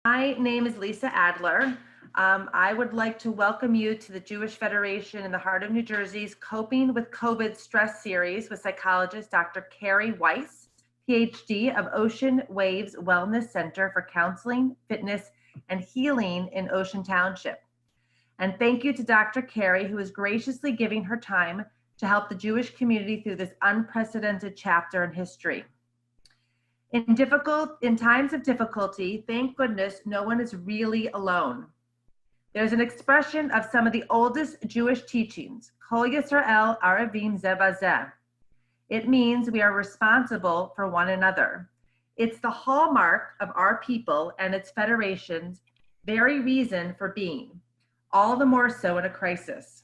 My name is Lisa Adler. I would like to welcome you to the Jewish Federation in the heart of New Jersey's Coping with COVID Stress series with psychologist Dr. Kerri Weiss, PhD of Ocean Waves Wellness Center for Counseling, Fitness, and Healing in Ocean Township. And thank you to Dr. Kerri, who is graciously giving her time to help the Jewish community through this unprecedented chapter in history. In times of difficulty, thank goodness no one is really alone. There's an expression of some of the oldest Jewish teachings, Kol Yisrael Aravim Ze Bazeh. It means we are responsible for one another. It's the hallmark of our people and its federation's very reason for being, all the more so in a crisis.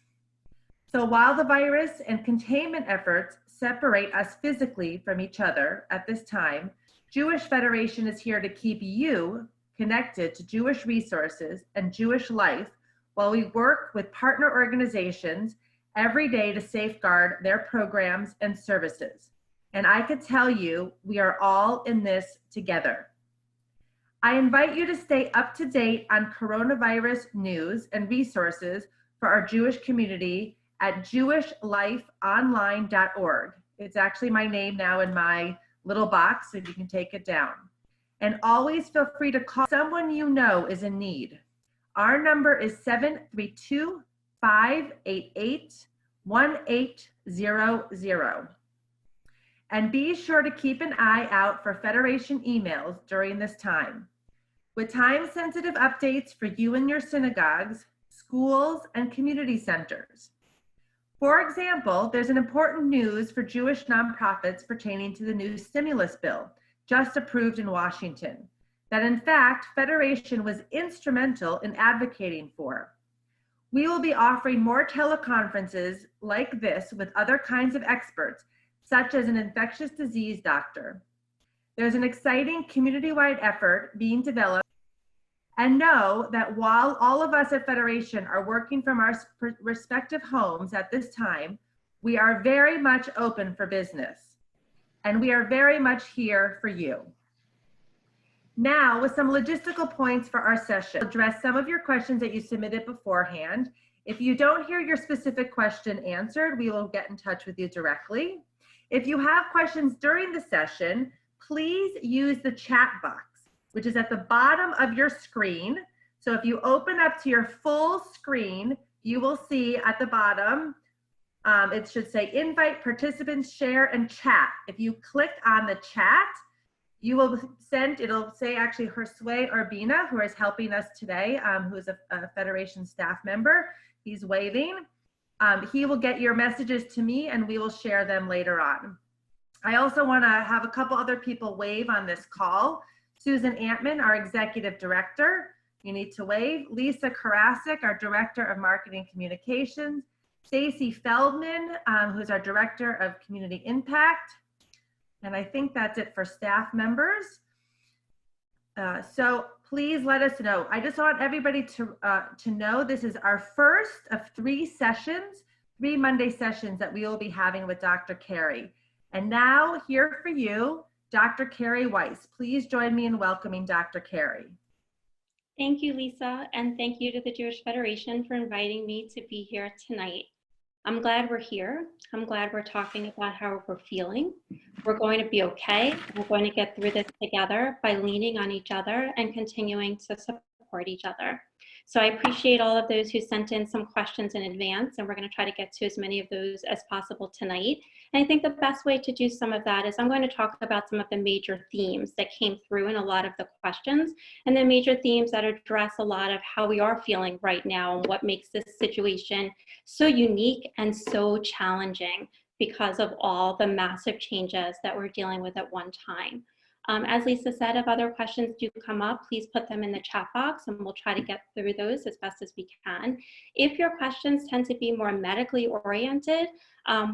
So while the virus and containment efforts separate us physically from each other at this time, Jewish Federation is here to keep you connected to Jewish resources and Jewish life while we work with partner organizations every day to safeguard their programs and services. And I could tell you, we are all in this together. I invite you to stay up to date on coronavirus news and resources for our Jewish community at jewishlifeonline.org. It's actually my name now in my little box, so you can take it down. And always feel free to call someone you know is in need. Our number is 732-588-1800. And be sure to keep an eye out for Federation emails during this time, with time-sensitive updates for you and your synagogues, schools, and community centers. For example, there's an important news for Jewish nonprofits pertaining to the new stimulus bill just approved in Washington, that in fact, Federation was instrumental in advocating for. We will be offering more teleconferences like this with other kinds of experts, such as an infectious disease doctor. There's an exciting community-wide effort being developed. And know that while all of us at Federation are working from our respective homes at this time, we are very much open for business. And we are very much here for you. Now, with some logistical points for our session, I'll address some of your questions that you submitted beforehand. If you don't hear your specific question answered, we will get in touch with you directly. If you have questions during the session, please use the chat box, which is at the bottom of your screen. So if you open up to your full screen, you will see at the bottom, it should say invite participants, share, and chat. If you click on the chat, you will it'll say actually Josue Urbina, who is helping us today, who is a Federation staff member. He's waving. He will get your messages to me and we will share them later on. I also wanna have a couple other people wave on this call. Susan Antman, our executive director, you need to wave. Lisa Karasik, our director of marketing communications. Stacy Feldman, who's our director of community impact. And I think that's it for staff members. So please let us know. I just want everybody to know this is our first of 3 sessions, 3 Monday sessions that we will be having with Dr. Kerri. And now here for you, Dr. Kerri Weiss. Please join me in welcoming Dr. Kerri. Thank you, Lisa, and thank you to the Jewish Federation for inviting me to be here tonight. I'm glad we're here. I'm glad we're talking about how we're feeling. We're going to be okay. We're going to get through this together by leaning on each other and continuing to support each other. So I appreciate all of those who sent in some questions in advance, and we're going to try to get to as many of those as possible tonight. And I think the best way to do some of that is I'm going to talk about some of the major themes that came through in a lot of the questions, and the major themes that address a lot of how we are feeling right now and what makes this situation so unique and so challenging because of all the massive changes that we're dealing with at one time. As Lisa said, if other questions do come up, please put them in the chat box and we'll try to get through those as best as we can. If your questions tend to be more medically oriented,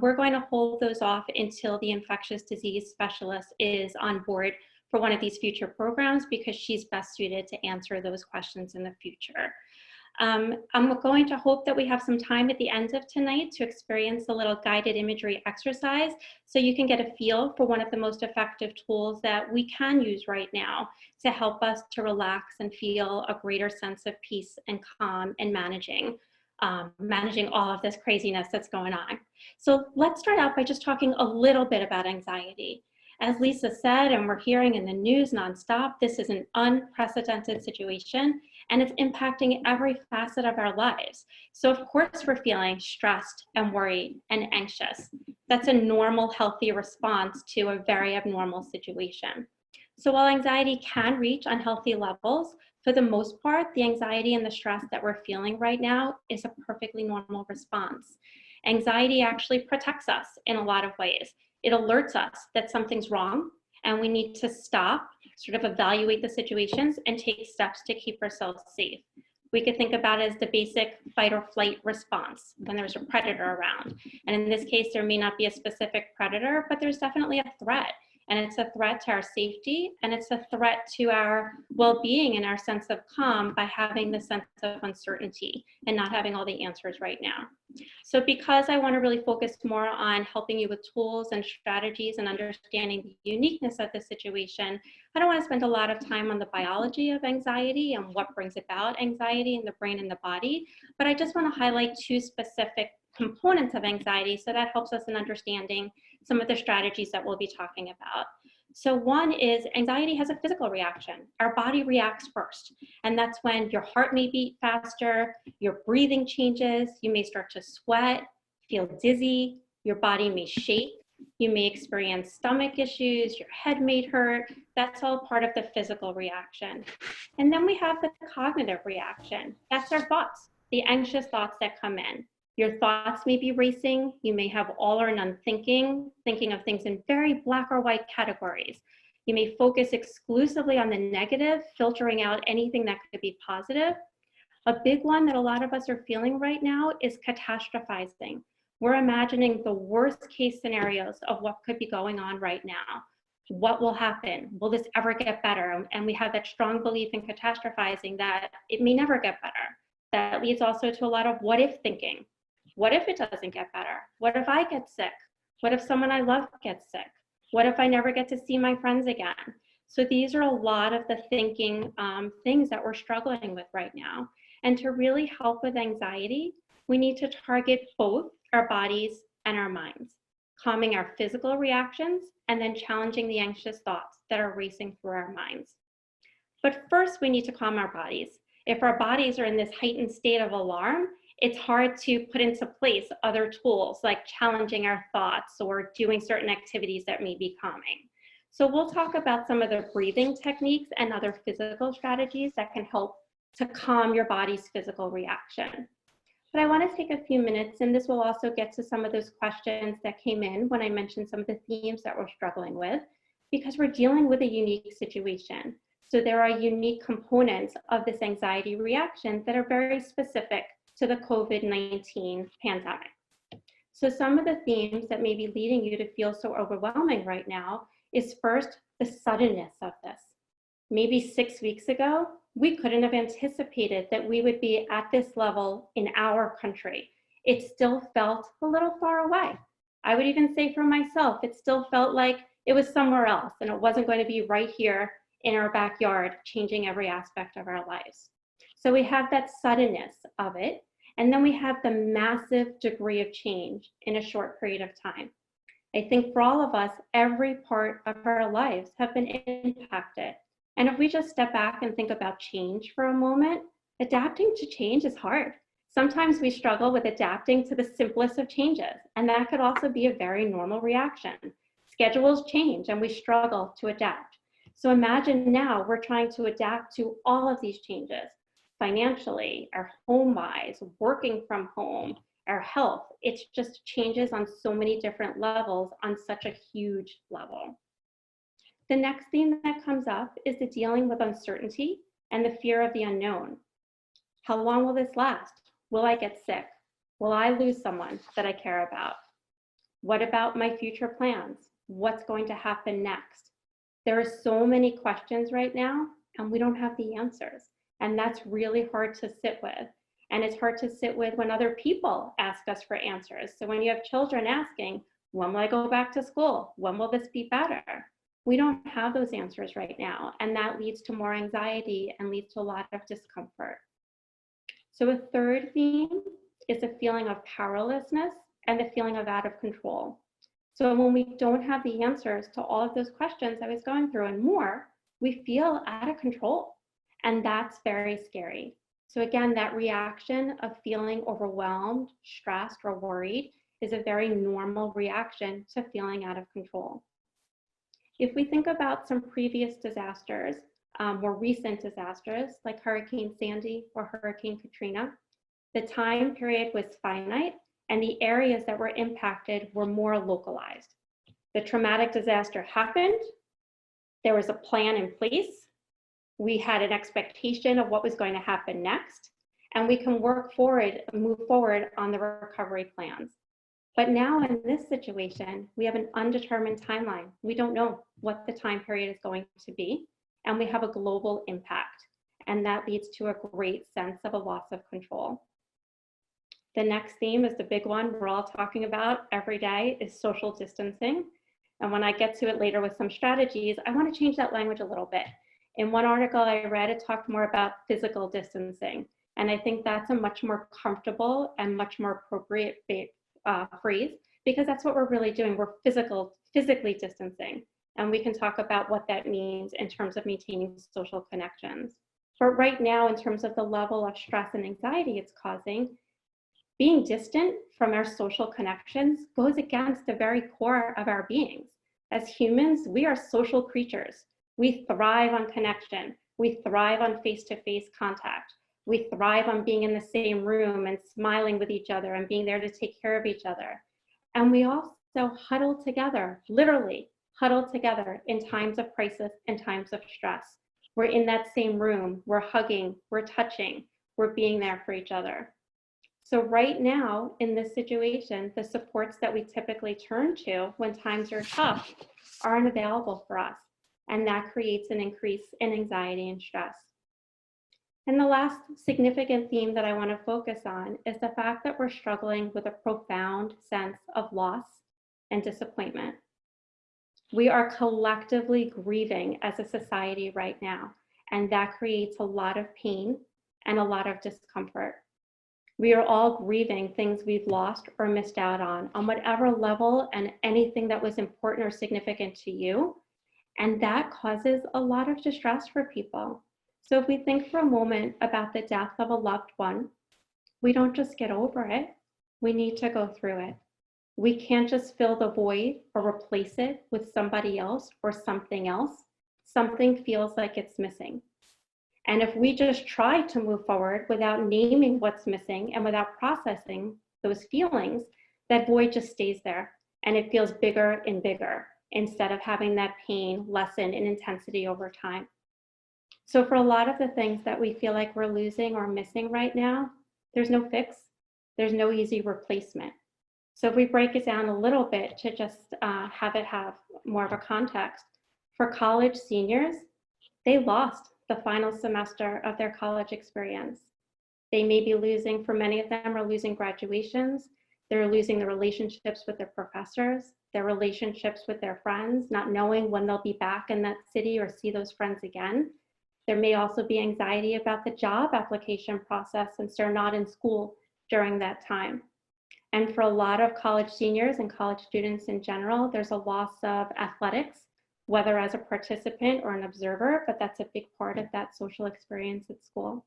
we're going to hold those off until the infectious disease specialist is on board for one of these future programs because she's best suited to answer those questions in the future. I'm going to hope that we have some time at the end of tonight to experience a little guided imagery exercise so you can get a feel for one of the most effective tools that we can use right now to help us to relax and feel a greater sense of peace and calm and managing all of this craziness that's going on. So let's start out by just talking a little bit about anxiety. As Lisa said, and we're hearing in the news nonstop, this is an unprecedented situation and it's impacting every facet of our lives. So of course we're feeling stressed and worried and anxious. That's a normal, healthy response to a very abnormal situation. So while anxiety can reach unhealthy levels, for the most part, the anxiety and the stress that we're feeling right now is a perfectly normal response. Anxiety actually protects us in a lot of ways. It alerts us that something's wrong and we need to stop, sort of evaluate the situations and take steps to keep ourselves safe. We could think about it as the basic fight or flight response when there's a predator around. And in this case, there may not be a specific predator, but there's definitely a threat. And it's a threat to our safety, and it's a threat to our well-being and our sense of calm by having the sense of uncertainty and not having all the answers right now. So because I want to really focus more on helping you with tools and strategies and understanding the uniqueness of the situation, I don't want to spend a lot of time on the biology of anxiety and what brings about anxiety in the brain and the body, but I just want to highlight two specific components of anxiety so that helps us in understanding some of the strategies that we'll be talking about. So one is anxiety has a physical reaction. Our body reacts first, and that's when your heart may beat faster, your breathing changes, you may start to sweat, feel dizzy, your body may shake, you may experience stomach issues, your head may hurt. That's all part of the physical reaction. And then we have the cognitive reaction. That's our thoughts, the anxious thoughts that come in. Your thoughts may be racing. You may have all or none thinking of things in very black or white categories. You may focus exclusively on the negative, filtering out anything that could be positive. A big one that a lot of us are feeling right now is catastrophizing. We're imagining the worst case scenarios of what could be going on right now. What will happen? Will this ever get better? And we have that strong belief in catastrophizing that it may never get better. That leads also to a lot of what if thinking. What if it doesn't get better? What if I get sick? What if someone I love gets sick? What if I never get to see my friends again? So these are a lot of the thinking things that we're struggling with right now. And to really help with anxiety, we need to target both our bodies and our minds, calming our physical reactions and then challenging the anxious thoughts that are racing through our minds. But first, we need to calm our bodies. If our bodies are in this heightened state of alarm, it's hard to put into place other tools like challenging our thoughts or doing certain activities that may be calming. So we'll talk about some of the breathing techniques and other physical strategies that can help to calm your body's physical reaction. But I want to take a few minutes, and this will also get to some of those questions that came in when I mentioned some of the themes that we're struggling with, because we're dealing with a unique situation. So there are unique components of this anxiety reaction that are very specific to the COVID-19 pandemic. So some of the themes that may be leading you to feel so overwhelming right now is first, the suddenness of this. Maybe 6 weeks ago, we couldn't have anticipated that we would be at this level in our country. It still felt a little far away. I would even say for myself, it still felt like it was somewhere else and it wasn't going to be right here in our backyard, changing every aspect of our lives. So we have that suddenness of it, and then we have the massive degree of change in a short period of time. I think for all of us, every part of our lives have been impacted. And if we just step back and think about change for a moment, adapting to change is hard. Sometimes we struggle with adapting to the simplest of changes, and that could also be a very normal reaction. Schedules change and we struggle to adapt. So imagine now we're trying to adapt to all of these changes. Financially, our home lives, working from home, our health. It's just changes on so many different levels on such a huge level. The next theme that comes up is the dealing with uncertainty and the fear of the unknown. How long will this last? Will I get sick? Will I lose someone that I care about? What about my future plans? What's going to happen next? There are so many questions right now, and we don't have the answers. And that's really hard to sit with. And it's hard to sit with when other people ask us for answers. So when you have children asking, when will I go back to school? When will this be better? We don't have those answers right now. And that leads to more anxiety and leads to a lot of discomfort. So a third theme is a feeling of powerlessness and the feeling of out of control. So when we don't have the answers to all of those questions I was going through and more, we feel out of control. And that's very scary. So again, that reaction of feeling overwhelmed, stressed, or worried is a very normal reaction to feeling out of control. If we think about some previous disasters, more recent disasters like Hurricane Sandy or Hurricane Katrina, the time period was finite and the areas that were impacted were more localized. The traumatic disaster happened, there was a plan in place, we had an expectation of what was going to happen next, and we can move forward on the recovery plans. But now in this situation, we have an undetermined timeline. We don't know what the time period is going to be, and we have a global impact. And that leads to a great sense of a loss of control. The next theme is the big one we're all talking about every day is social distancing. And when I get to it later with some strategies, I want to change that language a little bit. In one article I read, it talked more about physical distancing. And I think that's a much more comfortable and much more appropriate phrase, because that's what we're really doing. We're physically distancing. And we can talk about what that means in terms of maintaining social connections. But right now, in terms of the level of stress and anxiety it's causing, being distant from our social connections goes against the very core of our beings. As humans, we are social creatures. We thrive on connection. We thrive on face-to-face contact. We thrive on being in the same room and smiling with each other and being there to take care of each other. And we also huddle together, literally huddle together in times of crisis and times of stress. We're in that same room, we're hugging, we're touching, we're being there for each other. So right now in this situation, the supports that we typically turn to when times are tough aren't available for us. And that creates an increase in anxiety and stress. And the last significant theme that I want to focus on is the fact that we're struggling with a profound sense of loss and disappointment. We are collectively grieving as a society right now, and that creates a lot of pain and a lot of discomfort. We are all grieving things we've lost or missed out on whatever level and anything that was important or significant to you. And that causes a lot of distress for people. So if we think for a moment about the death of a loved one, we don't just get over it, we need to go through it. We can't just fill the void or replace it with somebody else or something else. Something feels like it's missing. And if we just try to move forward without naming what's missing and without processing those feelings, that void just stays there and it feels bigger and bigger instead of having that pain lessen in intensity over time. So for a lot of the things that we feel like we're losing or missing right now, there's no fix, there's no easy replacement. So if we break it down a little bit to just have it have more of a context, for college seniors, they lost the final semester of their college experience. They may be losing, for many of them are losing graduations, they're losing the relationships with their professors, their relationships with their friends, not knowing when they'll be back in that city or see those friends again. There may also be anxiety about the job application process since they're not in school during that time. And for a lot of college seniors and college students in general, there's a loss of athletics, whether as a participant or an observer, but that's a big part of that social experience at school.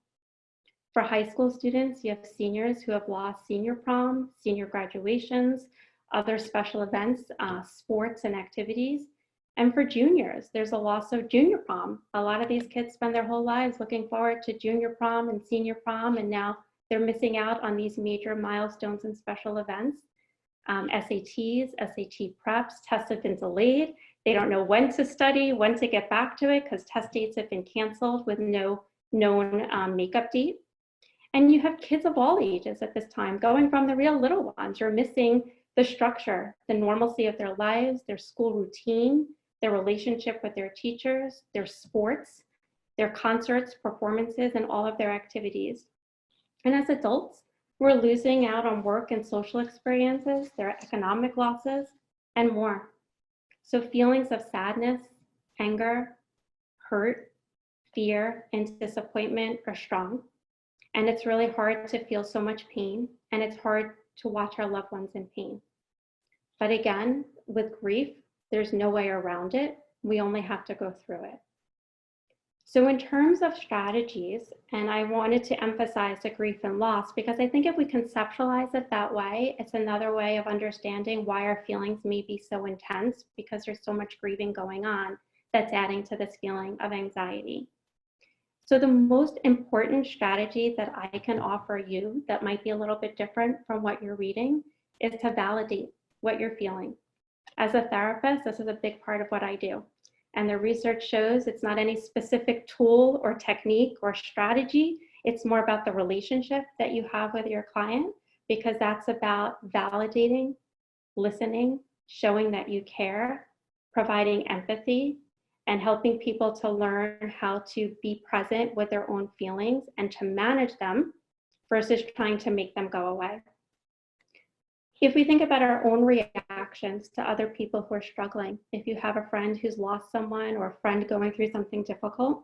For high school students, you have seniors who have lost senior prom, senior graduations, other special events, sports and activities. And for juniors, there's a loss of junior prom. A lot of these kids spend their whole lives looking forward to junior prom and senior prom, and now they're missing out on these major milestones and special events. SATs, SAT preps, tests have been delayed. They don't know when to study, when to get back to it, because test dates have been canceled with no known makeup date. And you have kids of all ages at this time, going from the real little ones. You're missing the structure, the normalcy of their lives, their school routine, their relationship with their teachers, their sports, their concerts, performances, and all of their activities. And as adults, we're losing out on work and social experiences, there are economic losses, and more. So feelings of sadness, anger, hurt, fear, and disappointment are strong. And it's really hard to feel so much pain, and it's hard to watch our loved ones in pain. But again, with grief, there's no way around it. We only have to go through it. So in terms of strategies, and I wanted to emphasize the grief and loss, because I think if we conceptualize it that way, it's another way of understanding why our feelings may be so intense, because there's so much grieving going on that's adding to this feeling of anxiety. So the most important strategy that I can offer you that might be a little bit different from what you're reading is to validate what you're feeling. As a therapist, this is a big part of what I do. And the research shows it's not any specific tool or technique or strategy. It's more about the relationship that you have with your client, because that's about validating, listening, showing that you care, providing empathy, and helping people to learn how to be present with their own feelings and to manage them versus trying to make them go away. If we think about our own reactions to other people who are struggling, if you have a friend who's lost someone or a friend going through something difficult,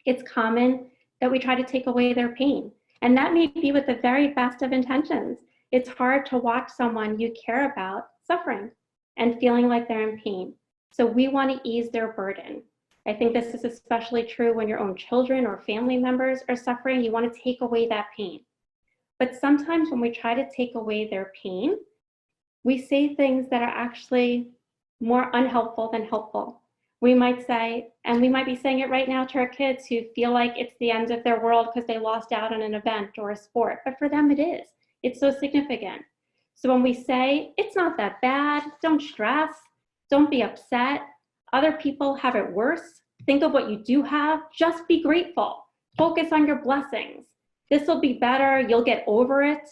it's common that we try to take away their pain. And that may be with the very best of intentions. It's hard to watch someone you care about suffering and feeling like they're in pain. So we want to ease their burden. I think this is especially true when your own children or family members are suffering. You want to take away that pain. But sometimes when we try to take away their pain, we say things that are actually more unhelpful than helpful. We might say, and we might be saying it right now to our kids who feel like it's the end of their world because they lost out on an event or a sport, but for them it is. It's so significant. So when we say, it's not that bad, don't stress, don't be upset, other people have it worse, think of what you do have, just be grateful, focus on your blessings. This will be better, you'll get over it.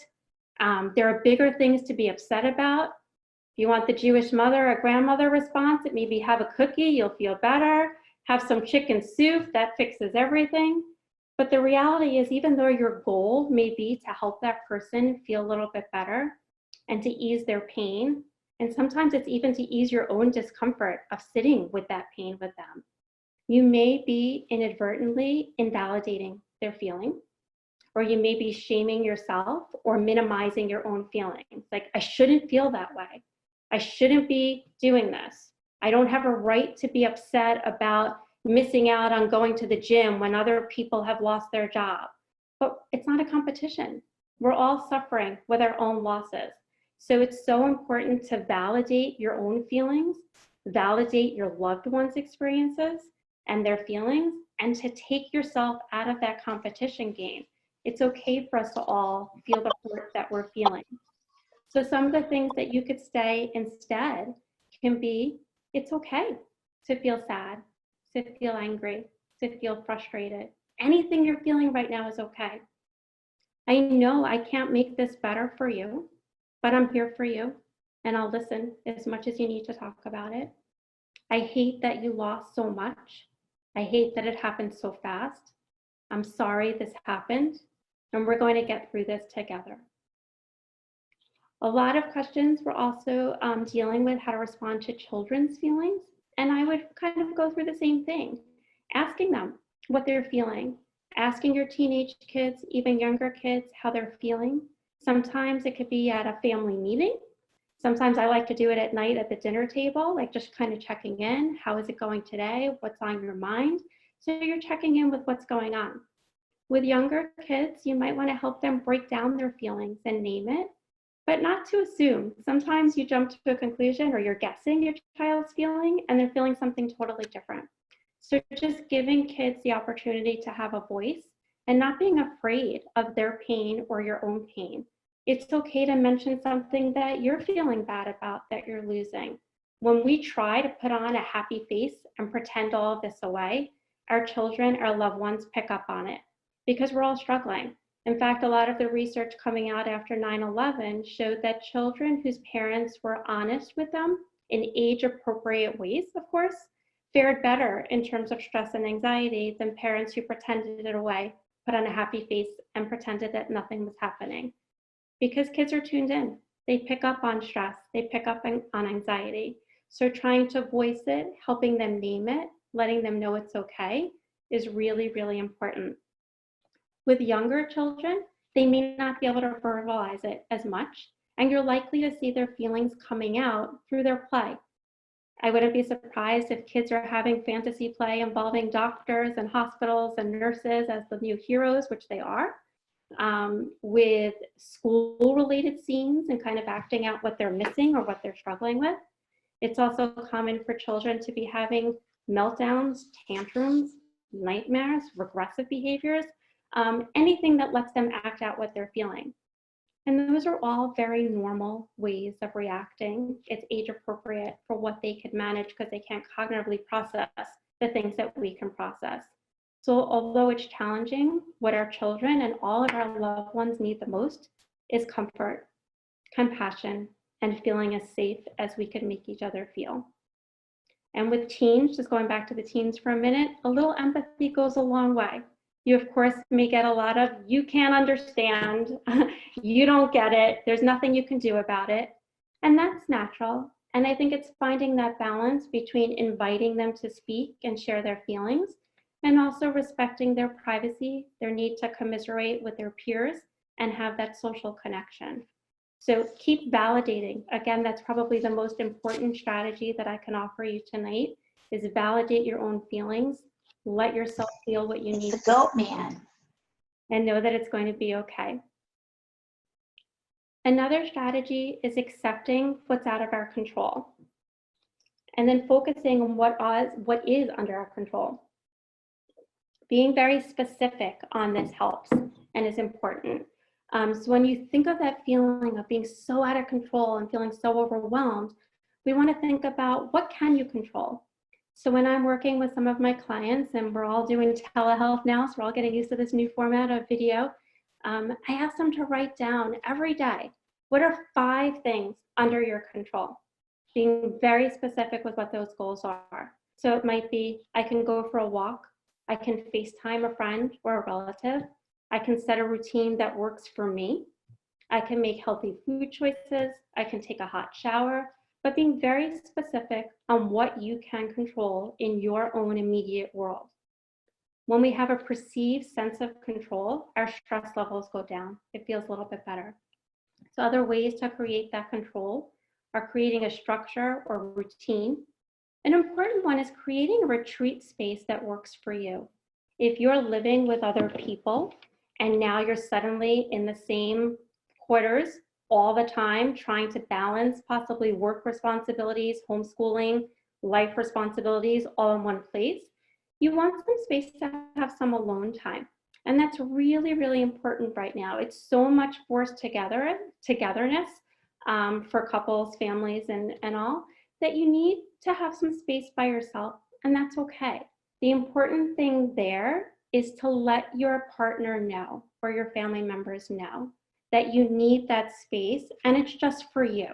There are bigger things to be upset about. If you want the Jewish mother or grandmother response, it may be have a cookie, you'll feel better. Have some chicken soup, that fixes everything. But the reality is, even though your goal may be to help that person feel a little bit better and to ease their pain, and sometimes it's even to ease your own discomfort of sitting with that pain with them, you may be inadvertently invalidating their feeling, or you may be shaming yourself or minimizing your own feelings. Like, I shouldn't feel that way. I shouldn't be doing this. I don't have a right to be upset about missing out on going to the gym when other people have lost their job. But it's not a competition. We're all suffering with our own losses. So it's so important to validate your own feelings, validate your loved ones' experiences and their feelings, and to take yourself out of that competition game. It's okay for us to all feel the hurt that we're feeling. So some of the things that you could say instead can be, it's okay to feel sad, to feel angry, to feel frustrated. Anything you're feeling right now is okay. I know I can't make this better for you, but I'm here for you, and I'll listen as much as you need to talk about it. I hate that you lost so much. I hate that it happened so fast. I'm sorry this happened, and we're going to get through this together. A lot of questions were also dealing with how to respond to children's feelings, and I would kind of go through the same thing, asking them what they're feeling, asking your teenage kids, even younger kids, how they're feeling. Sometimes it could be at a family meeting. Sometimes I like to do it at night at the dinner table, like just kind of checking in. How is it going today? What's on your mind? So you're checking in with what's going on. With younger kids, you might want to help them break down their feelings and name it, but not to assume. Sometimes you jump to a conclusion or you're guessing your child's feeling and they're feeling something totally different. So just giving kids the opportunity to have a voice and not being afraid of their pain or your own pain. It's okay to mention something that you're feeling bad about, that you're losing. When we try to put on a happy face and pretend all of this away, our children, our loved ones pick up on it because we're all struggling. In fact, a lot of the research coming out after 9/11 showed that children whose parents were honest with them in age-appropriate ways, of course, fared better in terms of stress and anxiety than parents who pretended it away put on a happy face, and pretended that nothing was happening. Because kids are tuned in. They pick up on stress, they pick up on anxiety. So trying to voice it, helping them name it, letting them know it's okay is really, really important. With younger children, they may not be able to verbalize it as much, and you're likely to see their feelings coming out through their play. I wouldn't be surprised if kids are having fantasy play involving doctors and hospitals and nurses as the new heroes, which they are, with school-related scenes and kind of acting out what they're missing or what they're struggling with. It's also common for children to be having meltdowns, tantrums, nightmares, regressive behaviors, anything that lets them act out what they're feeling. And those are all very normal ways of reacting. It's age appropriate for what they could manage because they can't cognitively process the things that we can process. So although it's challenging, what our children and all of our loved ones need the most is comfort, compassion, and feeling as safe as we could make each other feel. And with teens, just going back to the teens for a minute, a little empathy goes a long way. You, of course, may get a lot of, you can't understand, you don't get it, there's nothing you can do about it. And that's natural. And I think it's finding that balance between inviting them to speak and share their feelings, and also respecting their privacy, their need to commiserate with their peers and have that social connection. So keep validating. Again, that's probably the most important strategy that I can offer you tonight, is validate your own feelings. Let yourself feel what you need. It's the goat man. And know that it's going to be okay. Another strategy is accepting what's out of our control, and then focusing on what is under our control. Being very specific on this helps and is important. So when you think of that feeling of being so out of control and feeling so overwhelmed, we want to think about what can you control. So when I'm working with some of my clients, and we're all doing telehealth now, so we're all getting used to this new format of video, I ask them to write down every day, what are 5 things under your control? Being very specific with what those goals are. So it might be, I can go for a walk, I can FaceTime a friend or a relative, I can set a routine that works for me, I can make healthy food choices, I can take a hot shower, but being very specific on what you can control in your own immediate world. When we have a perceived sense of control, our stress levels go down. It feels a little bit better. So other ways to create that control are creating a structure or routine. An important one is creating a retreat space that works for you. If you're living with other people and now you're suddenly in the same quarters all the time, trying to balance possibly work responsibilities, homeschooling, life responsibilities all in one place, you want some space to have some alone time. And that's really, really important right now. It's so much forced togetherness for couples, families, and all, that you need to have some space by yourself, and that's okay. The important thing there is to let your partner know, or your family members know, that you need that space and it's just for you.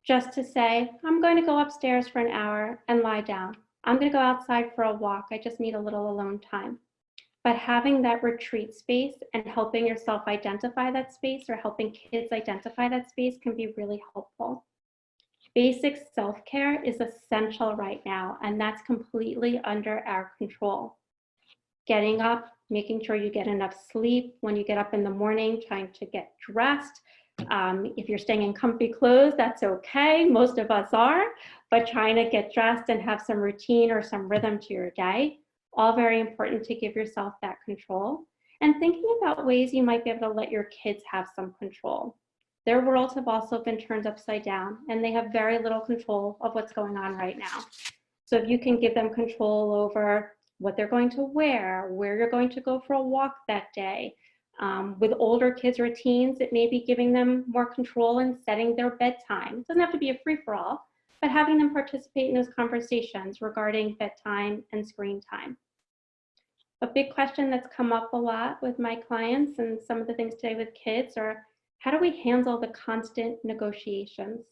Just to say, I'm going to go upstairs for an hour and lie down. I'm going to go outside for a walk. I just need a little alone time. But having that retreat space and helping yourself identify that space, or helping kids identify that space, can be really helpful. Basic self-care is essential right now, and that's completely under our control. Getting up, making sure you get enough sleep. When you get up in the morning, trying to get dressed. If you're staying in comfy clothes, that's okay. Most of us are, but trying to get dressed and have some routine or some rhythm to your day, all very important to give yourself that control. And thinking about ways you might be able to let your kids have some control. Their worlds have also been turned upside down, and they have very little control of what's going on right now. So if you can give them control over what they're going to wear, where you're going to go for a walk that day. With older kids or teens, it may be giving them more control in setting their bedtime. It doesn't have to be a free-for-all, but having them participate in those conversations regarding bedtime and screen time. A big question that's come up a lot with my clients and some of the things today with kids are, how do we handle the constant negotiations?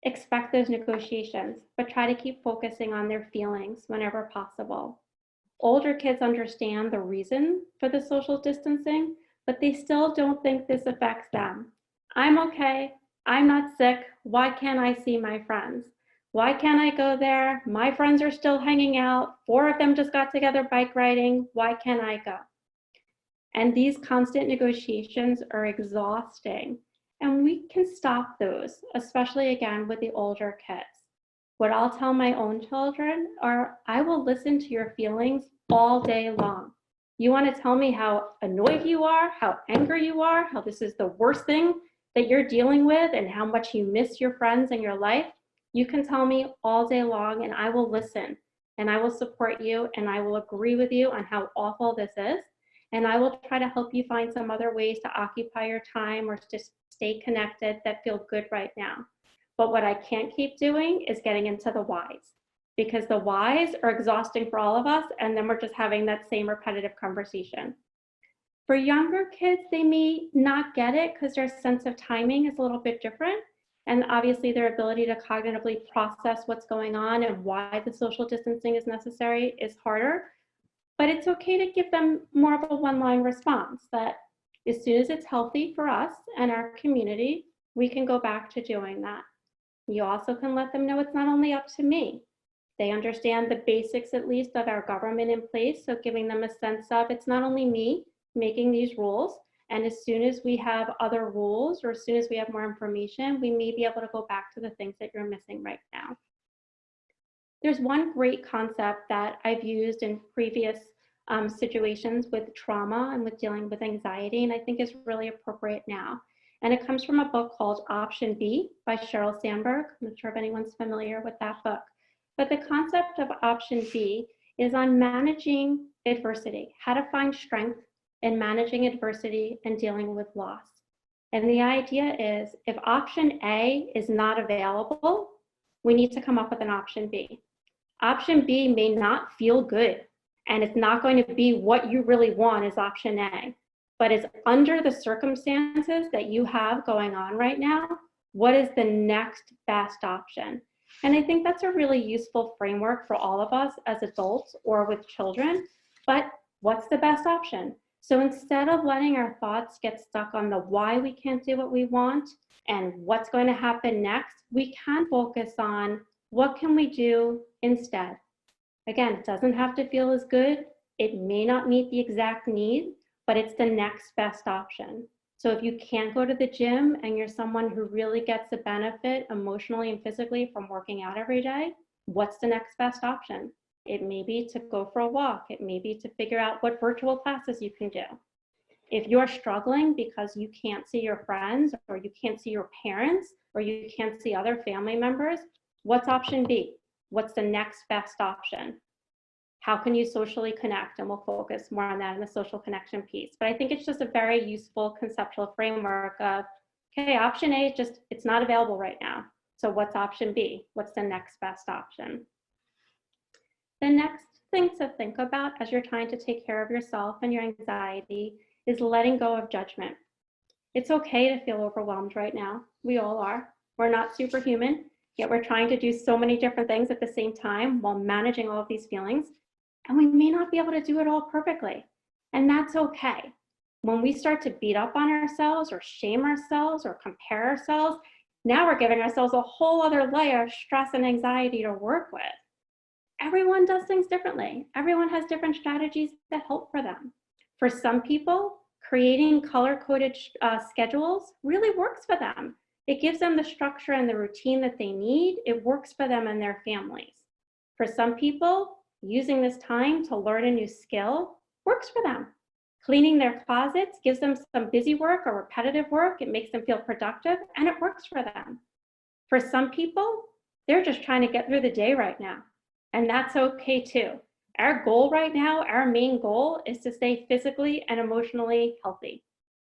Expect those negotiations, but try to keep focusing on their feelings whenever possible. Older kids understand the reason for the social distancing, but they still don't think this affects them. I'm okay. I'm not sick. Why can't I see my friends? Why can't I go there? My friends are still hanging out. 4 of them just got together bike riding. Why can't I go? And these constant negotiations are exhausting. And we can stop those, especially again with the older kids. What I'll tell my own children are, I will listen to your feelings all day long. You want to tell me how annoyed you are, how angry you are, how this is the worst thing that you're dealing with, and how much you miss your friends and your life? You can tell me all day long, and I will listen, and I will support you, and I will agree with you on how awful this is. And I will try to help you find some other ways to occupy your time or to stay connected that feel good right now. But what I can't keep doing is getting into the whys, because the whys are exhausting for all of us, and then we're just having that same repetitive conversation. For younger kids, they may not get it because their sense of timing is a little bit different. And obviously their ability to cognitively process what's going on and why the social distancing is necessary is harder. But it's okay to give them more of a one-line response that as soon as it's healthy for us and our community, we can go back to doing that. You also can let them know it's not only up to me. They understand the basics, at least, of our government in place. So giving them a sense of it's not only me making these rules. And as soon as we have other rules or as soon as we have more information, we may be able to go back to the things that you're missing right now. There's one great concept that I've used in previous situations with trauma and with dealing with anxiety, and I think is really appropriate now. And it comes from a book called Option B by Sheryl Sandberg. I'm not sure if anyone's familiar with that book. But the concept of Option B is on managing adversity, how to find strength in managing adversity and dealing with loss. And the idea is if option A is not available, we need to come up with an option B. Option B may not feel good, and it's not going to be what you really want as option A. But it's under the circumstances that you have going on right now, what is the next best option? And I think that's a really useful framework for all of us as adults or with children, but what's the best option? So instead of letting our thoughts get stuck on the why we can't do what we want and what's going to happen next, we can focus on what can we do instead. Again, it doesn't have to feel as good. It may not meet the exact need, but it's the next best option. So if you can't go to the gym and you're someone who really gets a benefit emotionally and physically from working out every day, what's the next best option? It may be to go for a walk. It may be to figure out what virtual classes you can do. If you're struggling because you can't see your friends or you can't see your parents or you can't see other family members, what's option B? What's the next best option? How can you socially connect? And we'll focus more on that in the social connection piece. But I think it's just a very useful conceptual framework of, okay, option A, it's not available right now. So what's option B? What's the next best option? The next thing to think about as you're trying to take care of yourself and your anxiety is letting go of judgment. It's okay to feel overwhelmed right now. We all are. We're not superhuman, yet we're trying to do so many different things at the same time while managing all of these feelings. And we may not be able to do it all perfectly. And that's okay. When we start to beat up on ourselves or shame ourselves or compare ourselves, now we're giving ourselves a whole other layer of stress and anxiety to work with. Everyone does things differently. Everyone has different strategies that help for them. For some people, creating color-coded schedules really works for them. It gives them the structure and the routine that they need. It works for them and their families. For some people, using this time to learn a new skill works for them. Cleaning their closets gives them some busy work or repetitive work. It makes them feel productive, and it works for them. For some people, they're just trying to get through the day right now, and that's okay too. Our goal right now, our main goal, is to stay physically and emotionally healthy.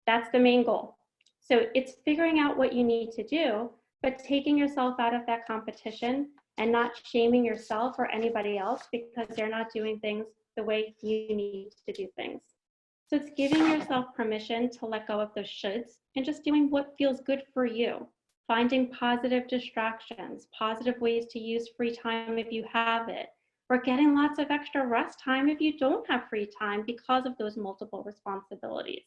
That's the main goal. So it's figuring out what you need to do, but taking yourself out of that competition and not shaming yourself or anybody else because they're not doing things the way you need to do things. So it's giving yourself permission to let go of those shoulds and just doing what feels good for you. Finding positive distractions, positive ways to use free time if you have it. We're getting lots of extra rest time if you don't have free time because of those multiple responsibilities.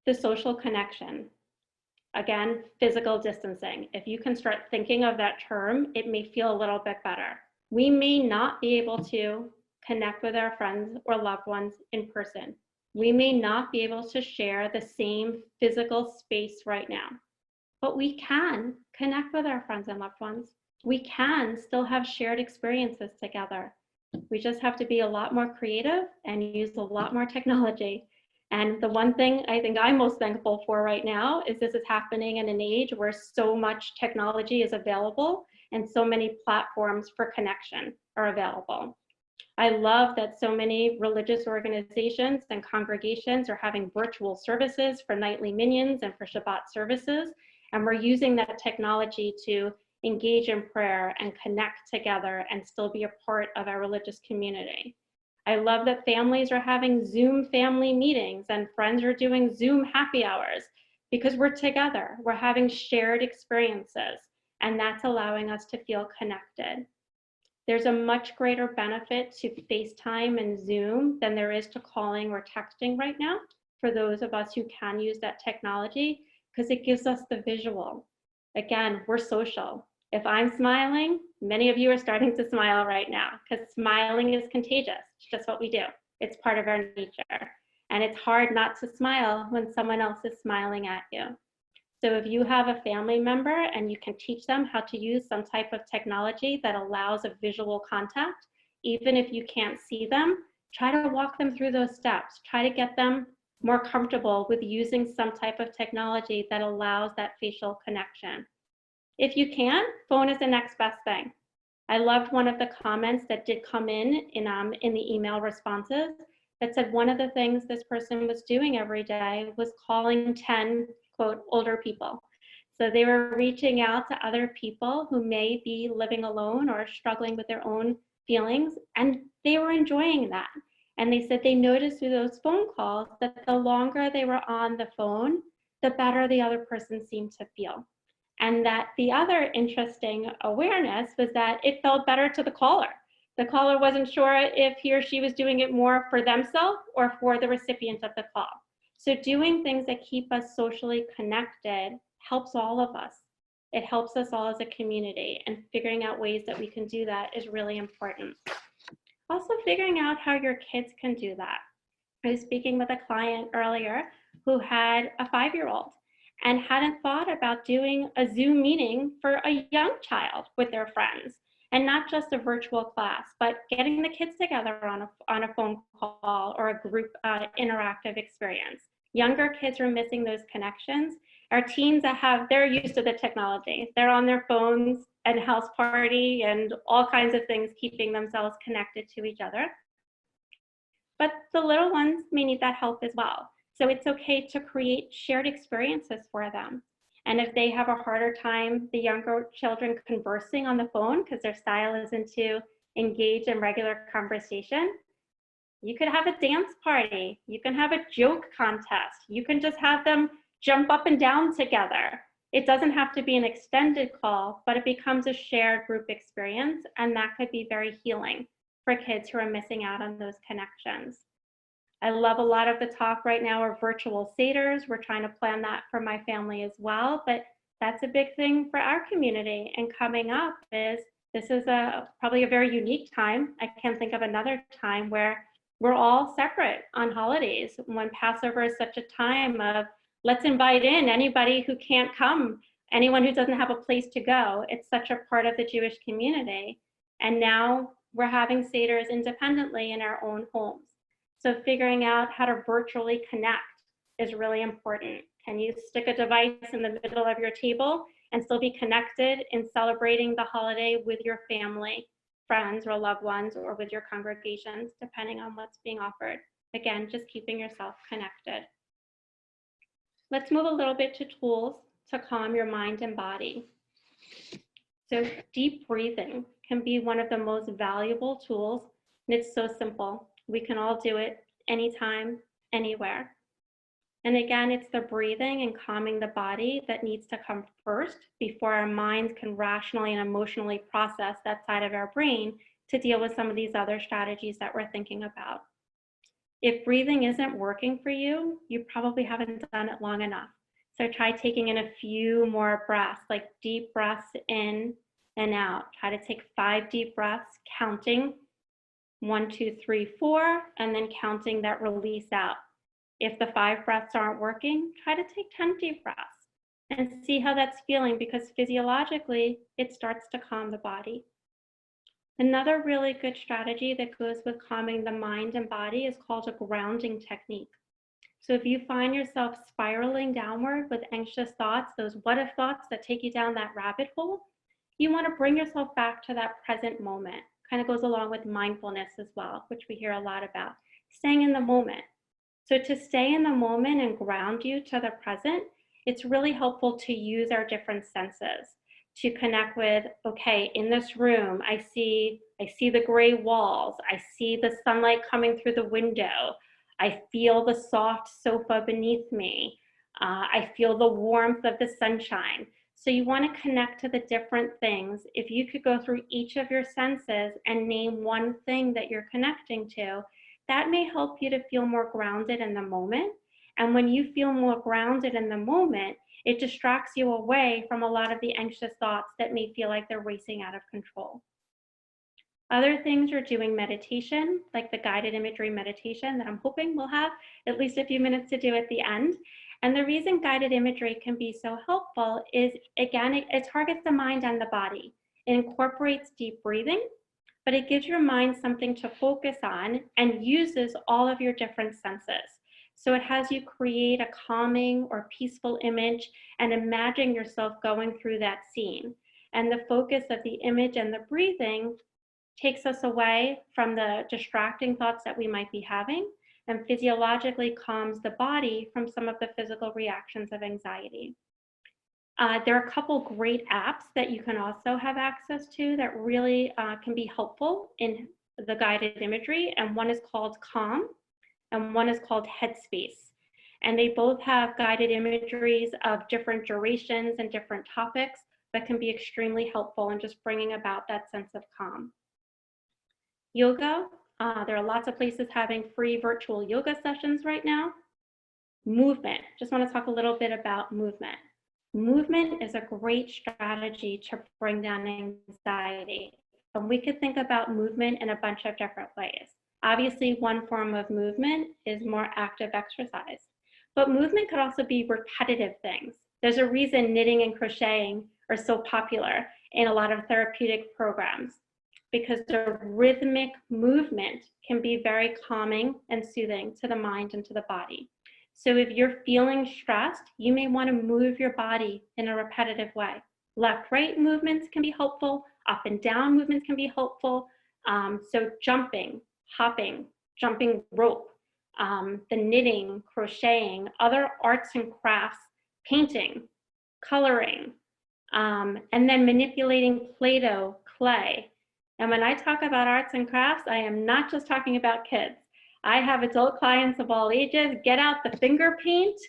The social connection. Again, physical distancing. If you can start thinking of that term, it may feel a little bit better. We may not be able to connect with our friends or loved ones in person. We may not be able to share the same physical space right now, but we can connect with our friends and loved ones. We can still have shared experiences together. We just have to be a lot more creative and use a lot more technology. And the one thing I think I'm most thankful for right now is this is happening in an age where so much technology is available and so many platforms for connection are available. I love that so many religious organizations and congregations are having virtual services for nightly minions and for Shabbat services. And we're using that technology to engage in prayer and connect together and still be a part of our religious community. I love that families are having Zoom family meetings and friends are doing Zoom happy hours because we're together, we're having shared experiences, and that's allowing us to feel connected. There's a much greater benefit to FaceTime and Zoom than there is to calling or texting right now for those of us who can use that technology because it gives us the visual. Again, we're social. If I'm smiling, many of you are starting to smile right now because smiling is contagious. It's just what we do. It's part of our nature. And it's hard not to smile when someone else is smiling at you. So if you have a family member and you can teach them how to use some type of technology that allows a visual contact, even if you can't see them, try to walk them through those steps. Try to get them more comfortable with using some type of technology that allows that facial connection. If you can, phone is the next best thing. I loved one of the comments that did come in the email responses that said one of the things this person was doing every day was calling 10, quote, older people. So they were reaching out to other people who may be living alone or struggling with their own feelings, and they were enjoying that. And they said they noticed through those phone calls that the longer they were on the phone, the better the other person seemed to feel. And that the other interesting awareness was that it felt better to the caller. The caller wasn't sure if he or she was doing it more for themselves or for the recipient of the call. So doing things that keep us socially connected helps all of us. It helps us all as a community, and figuring out ways that we can do that is really important. Also figuring out how your kids can do that. I was speaking with a client earlier who had a 5-year-old and hadn't thought about doing a Zoom meeting for a young child with their friends, and not just a virtual class, but getting the kids together on a phone call or a group interactive experience. Younger kids are missing those connections. Our teens they're used to the technology. They're on their phones and house party and all kinds of things keeping themselves connected to each other. But the little ones may need that help as well. So it's okay to create shared experiences for them. And if they have a harder time, the younger children, conversing on the phone because their style isn't to engage in regular conversation, you could have a dance party. You can have a joke contest. You can just have them jump up and down together. It doesn't have to be an extended call, but it becomes a shared group experience. And that could be very healing for kids who are missing out on those connections. I love a lot of the talk right now are virtual seders. We're trying to plan that for my family as well, but that's a big thing for our community. And coming up this is probably a very unique time. I can't think of another time where we're all separate on holidays, when Passover is such a time of let's invite in anybody who can't come, anyone who doesn't have a place to go. It's such a part of the Jewish community. And now we're having seders independently in our own homes. So figuring out how to virtually connect is really important. Can you stick a device in the middle of your table and still be connected in celebrating the holiday with your family, friends, or loved ones, or with your congregations, depending on what's being offered? Again, just keeping yourself connected. Let's move a little bit to tools to calm your mind and body. So deep breathing can be one of the most valuable tools, and it's so simple. We can all do it anytime, anywhere. And again, it's the breathing and calming the body that needs to come first before our minds can rationally and emotionally process that side of our brain to deal with some of these other strategies that we're thinking about. If breathing isn't working for you, you probably haven't done it long enough. So try taking in a few more breaths, like deep breaths in and out. Try to take 5 deep breaths, counting 1, 2, 3, 4, and then counting that release out. If the 5 breaths aren't working, try to take 10 deep breaths and see how that's feeling, because physiologically, it starts to calm the body. Another really good strategy that goes with calming the mind and body is called a grounding technique. So if you find yourself spiraling downward with anxious thoughts, those what if thoughts that take you down that rabbit hole, you want to bring yourself back to that present moment. Kind of goes along with mindfulness as well, which we hear a lot about, staying in the moment. So to stay in the moment and ground you to the present, it's really helpful to use our different senses to connect with, okay, in this room, I see the gray walls, I see the sunlight coming through the window, I feel the soft sofa beneath me, I feel the warmth of the sunshine. So you want to connect to the different things. If you could go through each of your senses and name one thing that you're connecting to, that may help you to feel more grounded in the moment. And when you feel more grounded in the moment, it distracts you away from a lot of the anxious thoughts that may feel like they're racing out of control. Other things are doing meditation, like the guided imagery meditation that I'm hoping we'll have at least a few minutes to do at the end. And the reason guided imagery can be so helpful is, again, it targets the mind and the body. It incorporates deep breathing, but it gives your mind something to focus on and uses all of your different senses. So it has you create a calming or peaceful image and imagine yourself going through that scene. And the focus of the image and the breathing takes us away from the distracting thoughts that we might be having and physiologically calms the body from some of the physical reactions of anxiety. There are a couple great apps that you can also have access to that really can be helpful in the guided imagery, and one is called Calm and one is called Headspace. And they both have guided imageries of different durations and different topics that can be extremely helpful in just bringing about that sense of calm. Yoga, there are lots of places having free virtual yoga sessions right now. Movement, just want to talk a little bit about movement. Movement is a great strategy to bring down anxiety. And we could think about movement in a bunch of different ways. Obviously, one form of movement is more active exercise, but movement could also be repetitive things. There's a reason knitting and crocheting are so popular in a lot of therapeutic programs, because the rhythmic movement can be very calming and soothing to the mind and to the body. So if you're feeling stressed, you may want to move your body in a repetitive way. Left-right movements can be helpful. Up and down movements can be helpful. So jumping, hopping, jumping rope, the knitting, crocheting, other arts and crafts, painting, coloring, and then manipulating Play-Doh, clay. And when I talk about arts and crafts, I am not just talking about kids. I have adult clients of all ages. Get out the finger paint,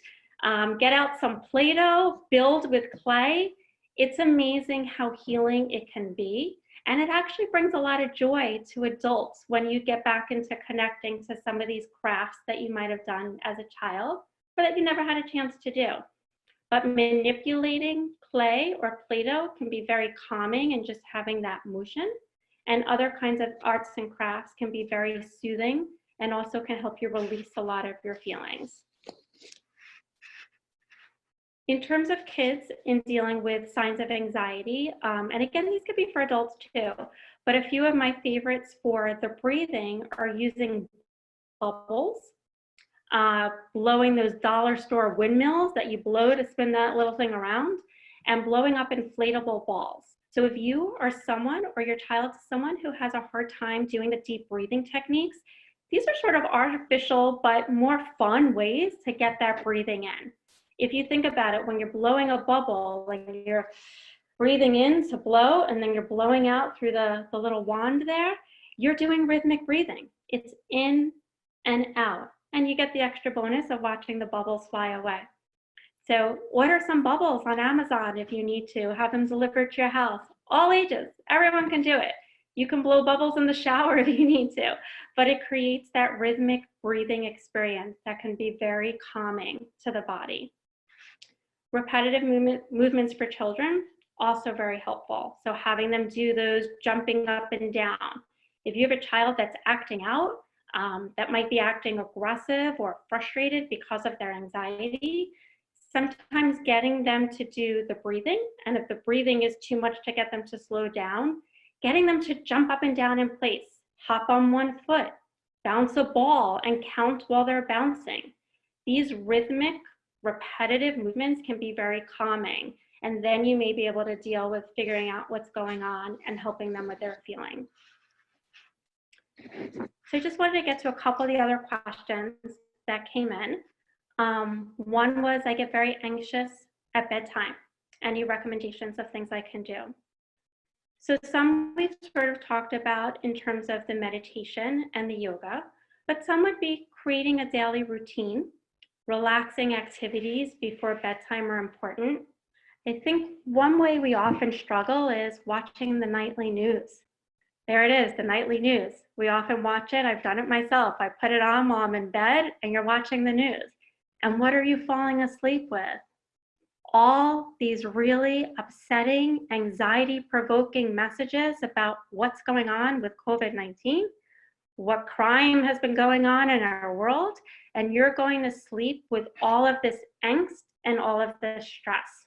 get out some Play-Doh, build with clay. It's amazing how healing it can be. And it actually brings a lot of joy to adults when you get back into connecting to some of these crafts that you might have done as a child or that you never had a chance to do. But manipulating clay or Play-Doh can be very calming and just having that motion. And other kinds of arts and crafts can be very soothing and also can help you release a lot of your feelings. In terms of kids in dealing with signs of anxiety, and again, these could be for adults too, but a few of my favorites for the breathing are using bubbles, blowing those dollar store windmills that you blow to spin that little thing around, and blowing up inflatable balls. So if you are someone or your child is someone who has a hard time doing the deep breathing techniques, these are sort of artificial but more fun ways to get that breathing in. If you think about it, when you're blowing a bubble, like you're breathing in to blow and then you're blowing out through the little wand there, you're doing rhythmic breathing. It's in and out, and you get the extra bonus of watching the bubbles fly away. So order some bubbles on Amazon if you need to, have them delivered to your house. All ages, everyone can do it. You can blow bubbles in the shower if you need to, but it creates that rhythmic breathing experience that can be very calming to the body. Repetitive movements for children, also very helpful. So having them do those jumping up and down. If you have a child that's acting out, that might be acting aggressive or frustrated because of their anxiety, sometimes getting them to do the breathing, and if the breathing is too much to get them to slow down, getting them to jump up and down in place, hop on one foot, bounce a ball, and count while they're bouncing. These rhythmic, repetitive movements can be very calming, and then you may be able to deal with figuring out what's going on and helping them with their feelings. So I just wanted to get to a couple of the other questions that came in. One was, I get very anxious at bedtime. Any recommendations of things I can do? So some we've sort of talked about in terms of the meditation and the yoga, but some would be creating a daily routine. Relaxing activities before bedtime are important. I think one way we often struggle is watching the nightly news. There it is, the nightly news. We often watch it. I've done it myself. I put it on while I'm in bed and you're watching the news. And what are you falling asleep with? All these really upsetting, anxiety-provoking messages about what's going on with COVID-19, what crime has been going on in our world, and you're going to sleep with all of this angst and all of this stress.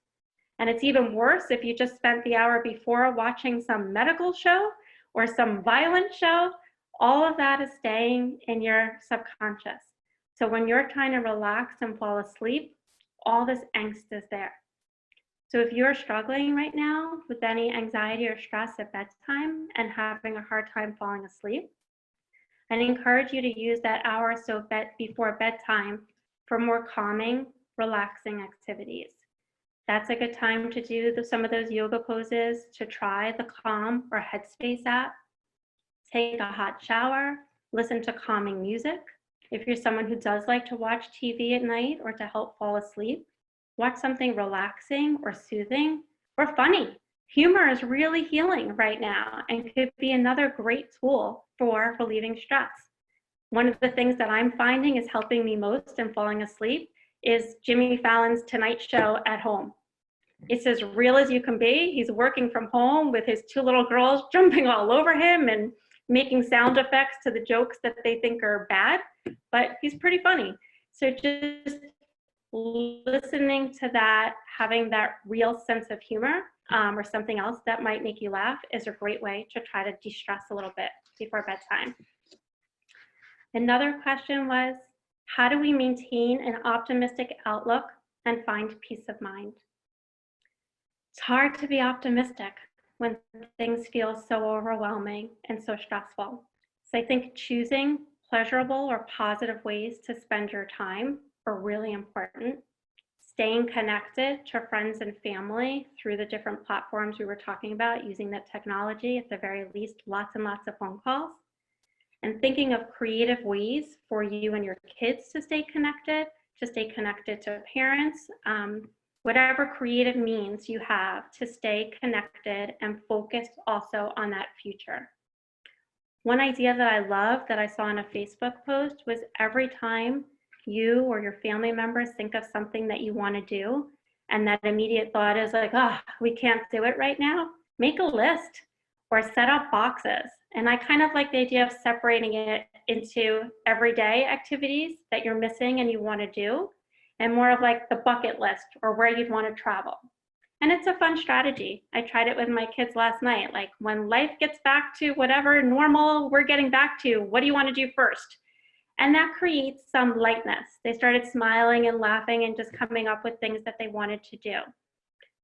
And it's even worse if you just spent the hour before watching some medical show or some violent show. All of that is staying in your subconscious. So when you're trying to relax and fall asleep, all this angst is there. So if you're struggling right now with any anxiety or stress at bedtime and having a hard time falling asleep, I'd encourage you to use that hour or so before bedtime for more calming, relaxing activities. That's a good time to do some of those yoga poses, to try the Calm or Headspace app, take a hot shower, listen to calming music. If you're someone who does like to watch TV at night or to help fall asleep, watch something relaxing or soothing or funny. Humor is really healing right now and could be another great tool for relieving stress. One of the things that I'm finding is helping me most in falling asleep is Jimmy Fallon's Tonight Show at home. It's as real as you can be. He's working from home with his two little girls jumping all over him and making sound effects to the jokes that they think are bad, but he's pretty funny. So just listening to that, having that real sense of humor or something else that might make you laugh is a great way to try to de-stress a little bit before bedtime. Another question was, how do we maintain an optimistic outlook and find peace of mind? It's hard to be optimistic when things feel so overwhelming and so stressful. So I think choosing pleasurable or positive ways to spend your time are really important. Staying connected to friends and family through the different platforms we were talking about, using that technology, at the very least, lots and lots of phone calls. And thinking of creative ways for you and your kids to stay connected to parents, whatever creative means you have to stay connected and focused also on that future. One idea that I love that I saw in a Facebook post was every time you or your family members think of something that you want to do, and that immediate thought is like, oh, we can't do it right now, make a list or set up boxes. And I kind of like the idea of separating it into everyday activities that you're missing and you want to do, and more of like the bucket list or where you'd want to travel. And it's a fun strategy. I tried it with my kids last night. Like, when life gets back to whatever normal we're getting back to, what do you want to do first? And that creates some lightness. They started smiling and laughing and just coming up with things that they wanted to do.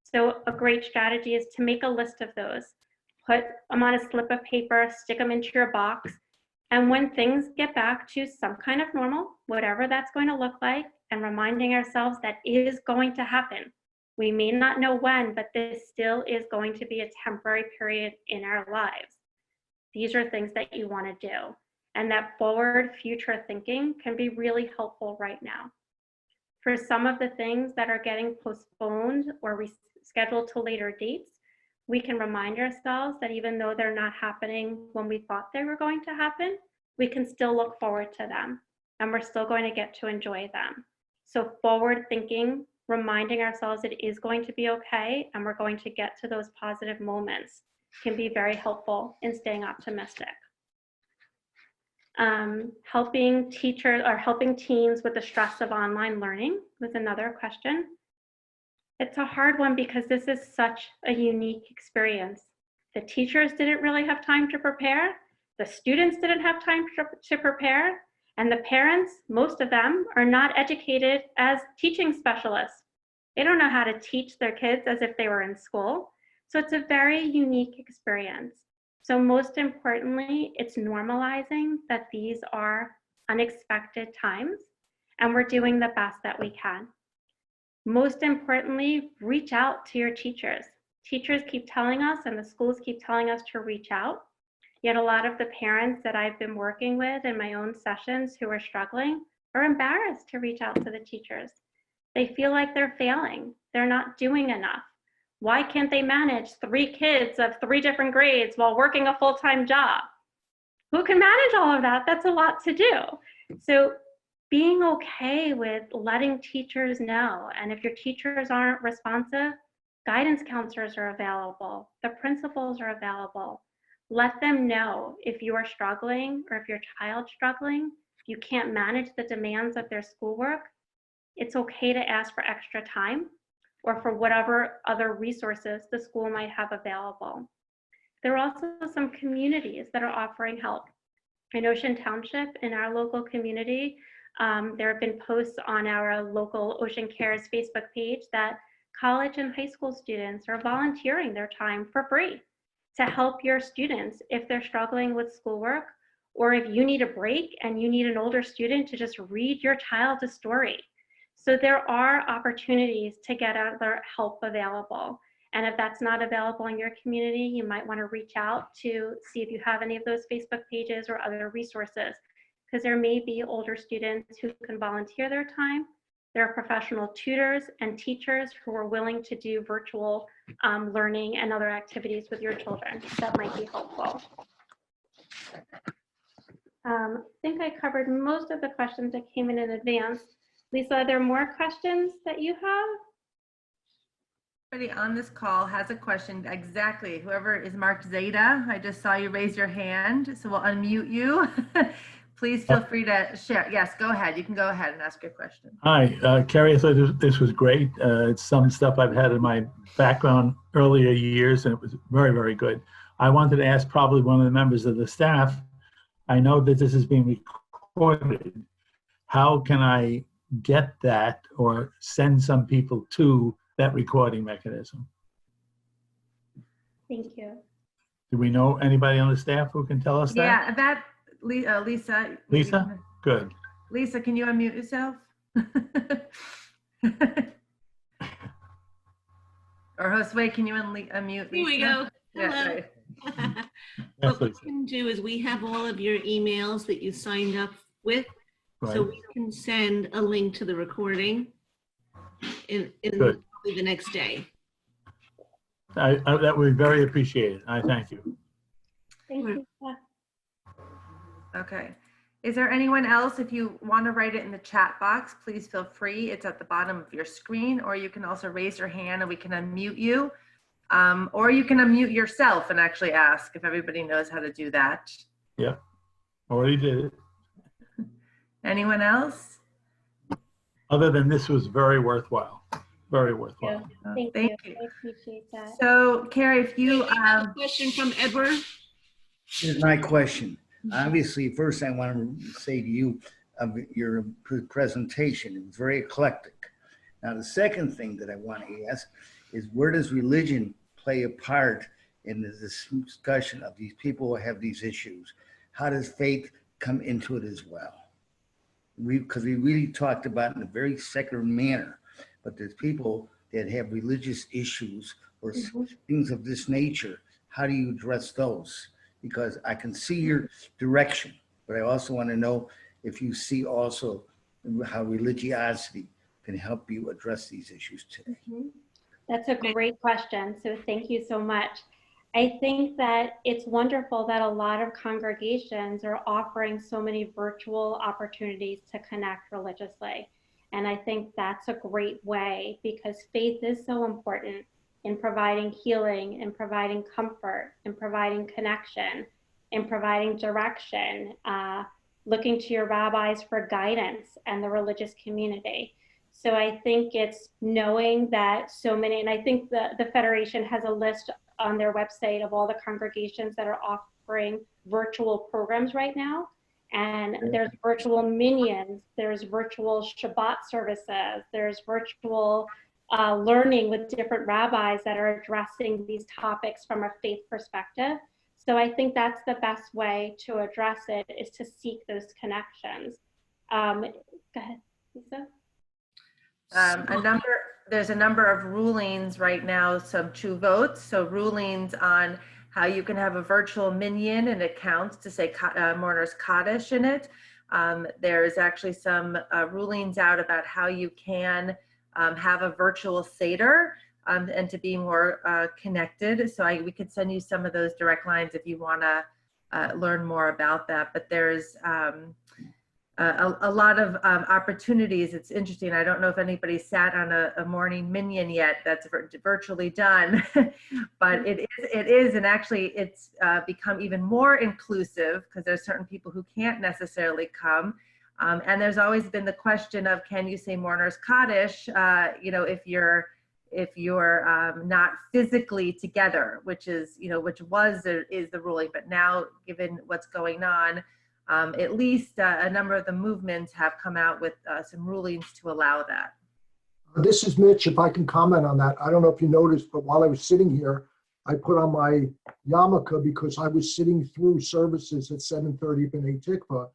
So a great strategy is to make a list of those. Put them on a slip of paper, stick them into your box. And when things get back to some kind of normal, whatever that's going to look like, and reminding ourselves that is going to happen. We may not know when, but this still is going to be a temporary period in our lives. These are things that you want to do. and that forward future thinking can be really helpful right now. For some of the things that are getting postponed or rescheduled to later dates, we can remind ourselves that even though they're not happening when we thought they were going to happen, we can still look forward to them, and we're still going to get to enjoy them. So forward thinking, reminding ourselves it is going to be okay, and we're going to get to those positive moments, can be very helpful in staying optimistic. Helping teachers or helping teens with the stress of online learning was another question. It's a hard one because this is such a unique experience. The teachers didn't really have time to prepare. The students didn't have time to prepare. And the parents, most of them, are not educated as teaching specialists. They don't know how to teach their kids as if they were in school. So it's a very unique experience. So most importantly, it's normalizing that these are unexpected times, and we're doing the best that we can. Most importantly, reach out to your teachers. Teachers keep telling us, and the schools keep telling us to reach out. Yet a lot of the parents that I've been working with in my own sessions who are struggling are embarrassed to reach out to the teachers. They feel like they're failing. They're not doing enough. Why can't they manage 3 kids of 3 different grades while working a full-time job? Who can manage all of that? That's a lot to do. So being okay with letting teachers know, and if your teachers aren't responsive, guidance counselors are available, the principals are available. Let them know if you are struggling or if your child's struggling, if you can't manage the demands of their schoolwork, it's okay to ask for extra time or for whatever other resources the school might have available. There are also some communities that are offering help. In Ocean Township, in our local community, there have been posts on our local Ocean Cares Facebook page that college and high school students are volunteering their time for free to help your students if they're struggling with schoolwork, or if you need a break and you need an older student to just read your child a story. So there are opportunities to get other help available. And if that's not available in your community, you might want to reach out to see if you have any of those Facebook pages or other resources, because there may be older students who can volunteer their time. There are professional tutors and teachers who are willing to do virtual learning and other activities with your children. That might be helpful. I think I covered most of the questions that came in advance. Lisa, are there more questions that you have? Everybody on this call has a question. Exactly. Whoever is marked Zeta, I just saw you raise your hand, so we'll unmute you. Please feel free to share. Yes, go ahead. You can go ahead and ask your question. Hi, Kerri, I thought this was great. It's some stuff I've had in my background earlier years, and it was very, very good. I wanted to ask probably one of the members of the staff, I know that this is being recorded. How can I get that or send some people to that recording mechanism? Thank you. Do we know anybody on the staff who can tell us that? Yeah, that Lisa. Lisa? Good. Lisa, can you unmute yourself? Or Josue, can you unmute Lisa? Here we go. Yeah, Hello. right. What we can do is we have all of your emails that you signed up with, so we can send a link to the recording in probably the next day. That would be very appreciated. I thank you. Thank you. Okay. Is there anyone else? If you want to write it in the chat box, please feel free. It's at the bottom of your screen, or you can also raise your hand and we can unmute you. Or you can unmute yourself and actually ask, if everybody knows how to do that. Yeah, already did it. Anyone else? Other than this was very worthwhile. Very worthwhile. Thank you. I appreciate that. So, Kerri, if you Question from Edward. Here's my question. Obviously, first I want to say to you, your presentation, it was very eclectic. Now, the second thing that I want to ask is, where does religion play a part in this discussion of these people who have these issues? How does faith come into it as well? Because we really talked about it in a very secular manner, but there's people that have religious issues or things of this nature. How do you address those? Because I can see your direction, but I also want to know if you see also how religiosity can help you address these issues today. That's a great question. So thank you so much. I think that it's wonderful that a lot of congregations are offering so many virtual opportunities to connect religiously. And I think that's a great way, because faith is so important in providing healing, in providing comfort, in providing connection, in providing direction, looking to your rabbis for guidance and the religious community. So I think it's knowing that so many, and I think the Federation has a list on their website of all the congregations that are offering virtual programs right now. And there's virtual minions, there's virtual Shabbat services, there's virtual learning with different rabbis that are addressing these topics from a faith perspective. So I think that's the best way to address it, is to seek those connections. Go ahead, Lisa. There's a number of rulings right now, some true votes. So rulings on how you can have a virtual minyan and it counts to say mourner's Kaddish in it. There's actually some rulings out about how you can have a virtual Seder and to be more connected. So we could send you some of those direct lines if you want to learn more about that. But there's a lot of opportunities. It's interesting. I don't know if anybody sat on a morning minyan yet. That's virtually done, but it is, and actually it's become even more inclusive because there's certain people who can't necessarily come. And there's always been the question of, can you say mourner's Kaddish, if you're not physically together, which is the ruling, but now given what's going on, at least a number of the movements have come out with some rulings to allow that. This is Mitch, if I can comment on that. I don't know if you noticed, but while I was sitting here, I put on my yarmulke because I was sitting through services at 7:30 B'nai Tikva.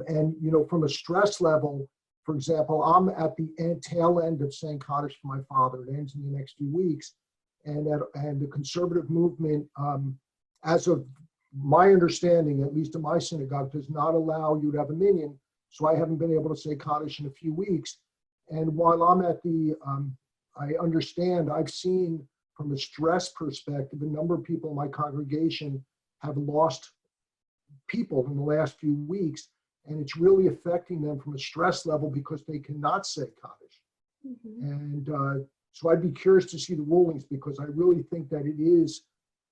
And, from a stress level, for example, I'm at the tail end of saying Kaddish for my father. It ends in the next few weeks. And the conservative movement, as of my understanding, at least in my synagogue, does not allow you to have a minyan. So I haven't been able to say Kaddish in a few weeks. And while I'm at I understand, I've seen from a stress perspective, a number of people in my congregation have lost people in the last few weeks. And it's really affecting them from a stress level because they cannot say Kaddish. And so I'd be curious to see the rulings, because I really think that it is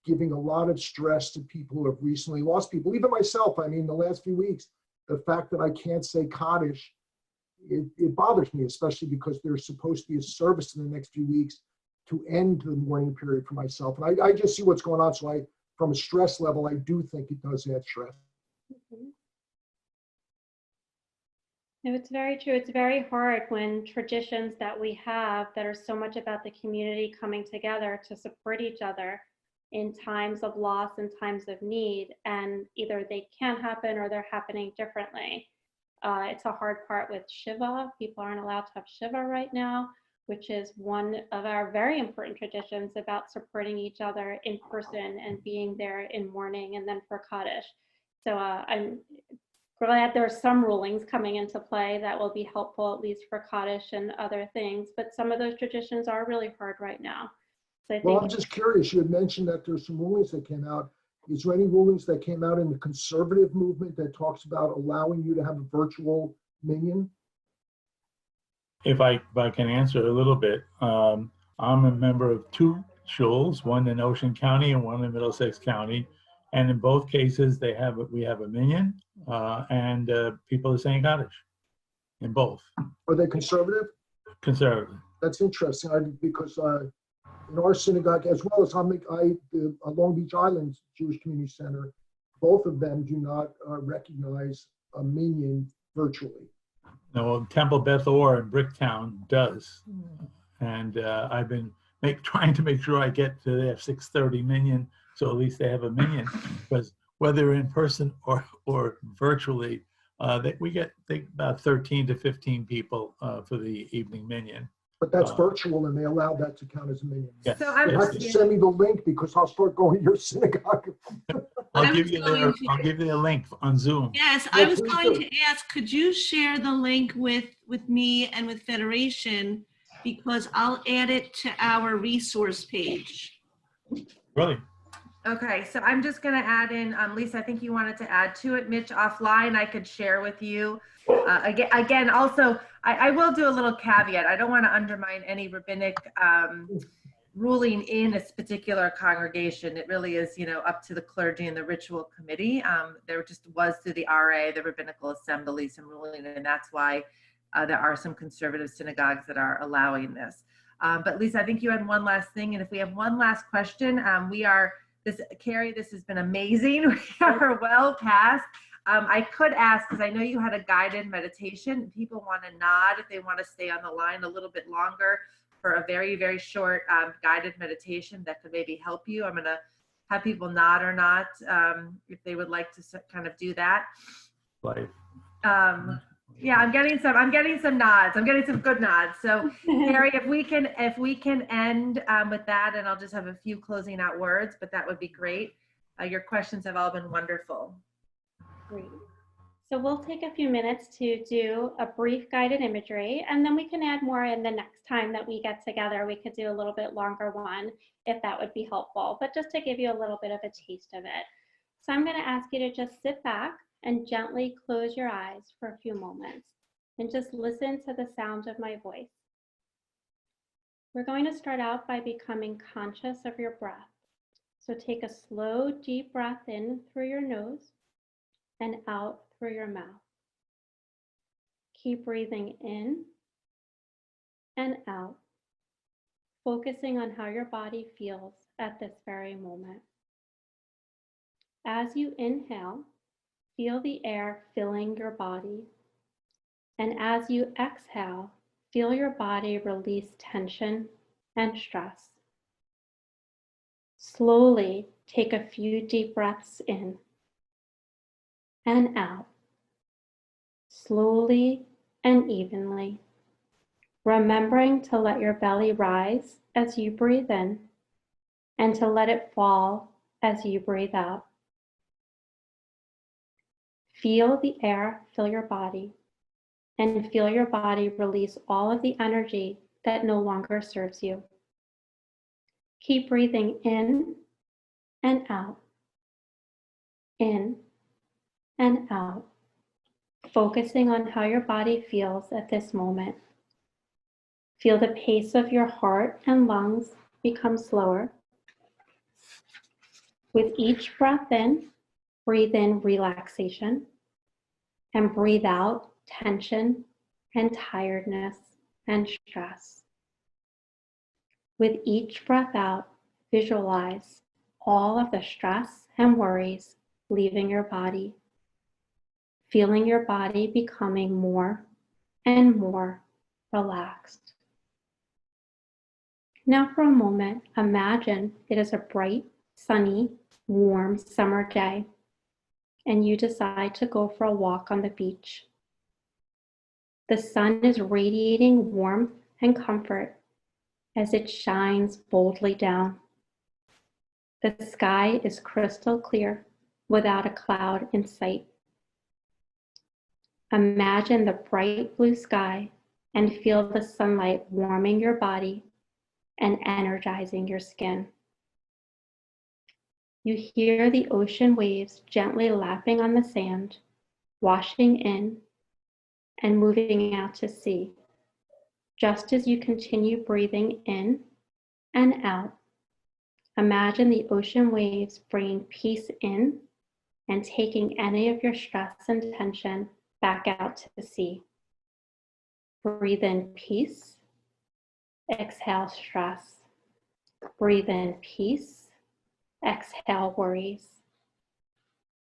giving a lot of stress to people who have recently lost people, even myself. I mean, the last few weeks, the fact that I can't say Kaddish, it bothers me, especially because there's supposed to be a service in the next few weeks to end the mourning period for myself. And I just see what's going on. So from a stress level, I do think it does add stress. No, it's very true. It's very hard when traditions that we have that are so much about the community coming together to support each other in times of loss and times of need, and either they can't happen or they're happening differently. It's a hard part with Shiva. People aren't allowed to have Shiva right now, which is one of our very important traditions about supporting each other in person and being there in mourning, and then for Kaddish. So I'm glad there are some rulings coming into play that will be helpful, at least for Kaddish and other things, but some of those traditions are really hard right now. So well, I'm just curious, you had mentioned that there's some rulings that came out. Is there any rulings that came out in the conservative movement that talks about allowing you to have a virtual minyan? If I can answer a little bit, I'm a member of two shuls, one in Ocean County and one in Middlesex County. And in both cases, we have a minyan and people are saying Kaddish in both. Are they conservative? Conservative. That's interesting, because in our synagogue, as well as the Long Beach Island Jewish Community Center, both of them do not recognize a minyan virtually. No, Temple Beth Or in Bricktown does. And I've been trying to make sure I get to their 6:30 minyan, so at least they have a minyan, because whether in person or virtually, we get about 13 to 15 people for the evening minyan. But that's virtual, and they allow that to count as a minyan. Yes, So You have to send me the link, because I'll start going to your synagogue. I'll give you the link on Zoom. Yes, Yeah, I was please going do. to ask, could you share the link with me and with Federation? Because I'll add it to our resource page. Really? Okay, so I'm just going to add in, Lisa, I think you wanted to add to it. Mitch, offline, I could share with you. Again, also, I will do a little caveat. I don't want to undermine any rabbinic ruling in a particular congregation. It really is, up to the clergy and the ritual committee. There just was through the RA, the Rabbinical Assembly, some ruling, and that's why there are some conservative synagogues that are allowing this. But Lisa, I think you had one last thing, and if we have one last question, Kerri, this has been amazing. We are well past. I could ask, because I know you had a guided meditation. People want to nod if they want to stay on the line a little bit longer for a very, very short guided meditation that could maybe help you. I'm going to have people nod or not if they would like to kind of do that. Life. Yeah, I'm getting some nods. I'm getting some good nods. So Kerri, if we can end with that, and I'll just have a few closing out words, but that would be great. Your questions have all been wonderful. Great. So we'll take a few minutes to do a brief guided imagery, and then we can add more in the next time that we get together. We could do a little bit longer one if that would be helpful, but just to give you a little bit of a taste of it. So I'm going to ask you to just sit back and gently close your eyes for a few moments and just listen to the sound of my voice. We're going to start out by becoming conscious of your breath. So take a slow, deep breath in through your nose and out through your mouth. Keep breathing in and out, focusing on how your body feels at this very moment. As you inhale, feel the air filling your body. And as you exhale, feel your body release tension and stress. Slowly take a few deep breaths in and out, slowly and evenly, remembering to let your belly rise as you breathe in and to let it fall as you breathe out. Feel the air fill your body and feel your body release all of the energy that no longer serves you. Keep breathing in and out, in and out, focusing on how your body feels at this moment. Feel the pace of your heart and lungs become slower. With each breath in, breathe in relaxation and breathe out tension and tiredness and stress. With each breath out, visualize all of the stress and worries leaving your body, feeling your body becoming more and more relaxed. Now for a moment, imagine it is a bright, sunny, warm summer day, and you decide to go for a walk on the beach. The sun is radiating warmth and comfort as it shines boldly down. The sky is crystal clear without a cloud in sight. Imagine the bright blue sky and feel the sunlight warming your body and energizing your skin. You hear the ocean waves gently lapping on the sand, washing in and moving out to sea. Just as you continue breathing in and out, imagine the ocean waves bringing peace in and taking any of your stress and tension back out to the sea. Breathe in peace, exhale stress. Breathe in peace, exhale worries.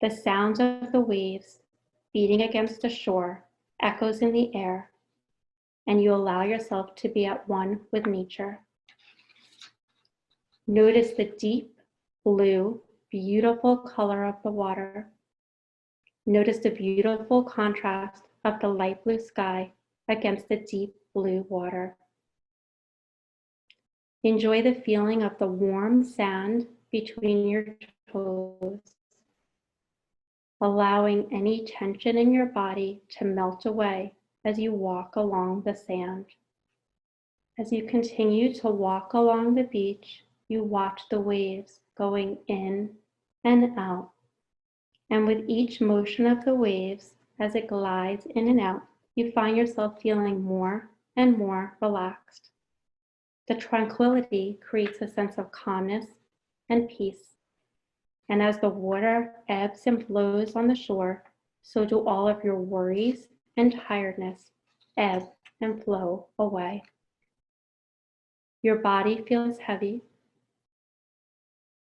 The sound of the waves beating against the shore echoes in the air, and you allow yourself to be at one with nature. Notice the deep blue, beautiful color of the water. Notice the beautiful contrast of the light blue sky against the deep blue water. Enjoy the feeling of the warm sand between your toes allowing any tension in your body to melt away as you walk along the sand. As you continue to walk along the beach, you watch the waves going in and out. And with each motion of the waves, as it glides in and out, you find yourself feeling more and more relaxed. The tranquility creates a sense of calmness and peace. And as the water ebbs and flows on the shore, so do all of your worries and tiredness ebb and flow away. Your body feels heavy.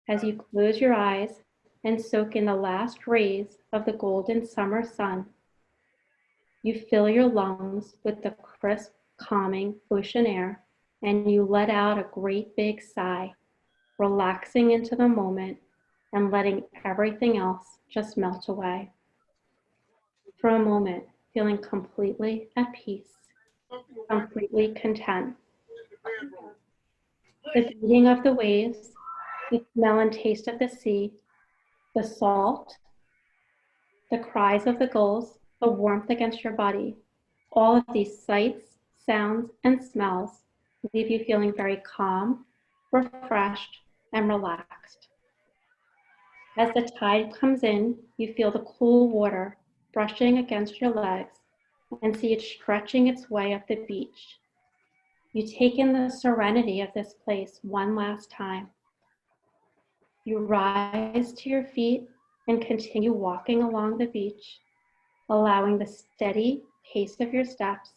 As you close your eyes and soak in the last rays of the golden summer sun, you fill your lungs with the crisp, calming ocean air, and you let out a great big sigh, relaxing into the moment and letting everything else just melt away. For a moment, feeling completely at peace, completely content. The beating of the waves, the smell and taste of the sea, the salt, the cries of the gulls, the warmth against your body, all of these sights, sounds, and smells leave you feeling very calm, refreshed, and relaxed. As the tide comes in, you feel the cool water brushing against your legs and see it stretching its way up the beach. You take in the serenity of this place one last time. You rise to your feet and continue walking along the beach, allowing the steady pace of your steps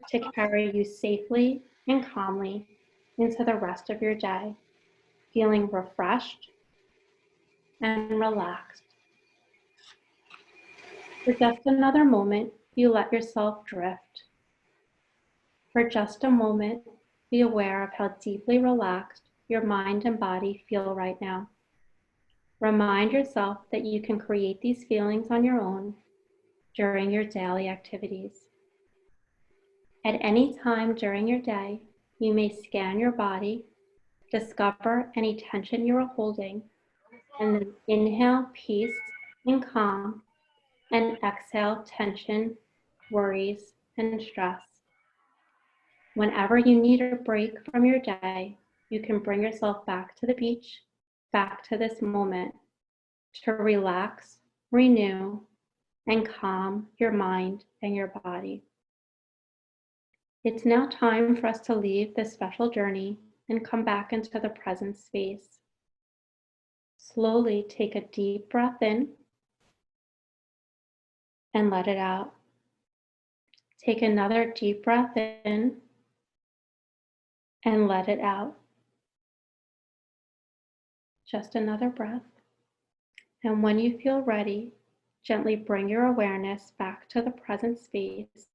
to carry you safely and calmly into the rest of your day, feeling refreshed and relaxed. For just another moment, you let yourself drift. For just a moment, be aware of how deeply relaxed your mind and body feel right now. Remind yourself that you can create these feelings on your own during your daily activities. At any time during your day, you may scan your body, discover any tension you are holding, and then inhale peace and calm, and exhale tension, worries, and stress. Whenever you need a break from your day, you can bring yourself back to the beach, back to this moment, to relax, renew, and calm your mind and your body. It's now time for us to leave this special journey and come back into the present space. Slowly take a deep breath in and let it out. Take another deep breath in and let it out. Just another breath. And when you feel ready, gently bring your awareness back to the present space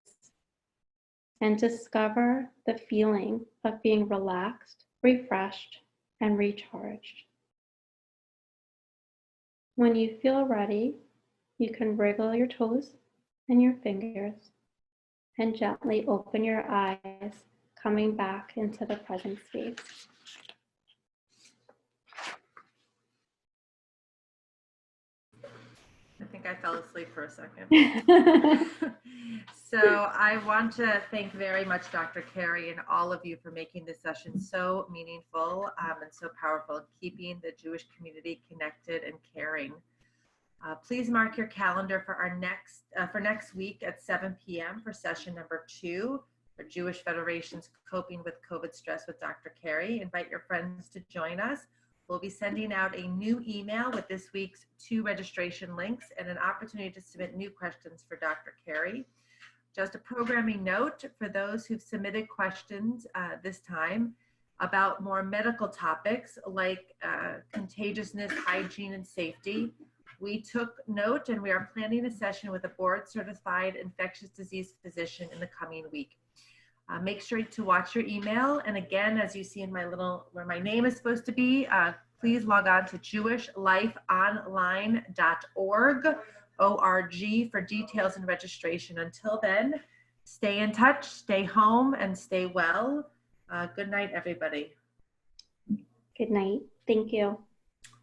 and discover the feeling of being relaxed, refreshed, and recharged. When you feel ready, you can wriggle your toes and your fingers and gently open your eyes, coming back into the present space. I think I fell asleep for a second. So I want to thank very much Dr. Kerri and all of you for making this session so meaningful and so powerful in keeping the Jewish community connected and caring. Please mark your calendar for our next week at 7 p.m. for session number 2 for Jewish Federation's Coping with COVID Stress with Dr. Kerri. Invite your friends to join us. We'll be sending out a new email with this week's 2 registration links and an opportunity to submit new questions for Dr. Kerri. Just a programming note for those who've submitted questions this time about more medical topics like contagiousness, hygiene, and safety. We took note and we are planning a session with a board-certified infectious disease physician in the coming week. Make sure to watch your email. And again, as you see in my little, where my name is supposed to be, please log on to jewishlifeonline.org, O-R-G, for details and registration. Until then, stay in touch, stay home, and stay well. Good night, everybody. Good night. Thank you.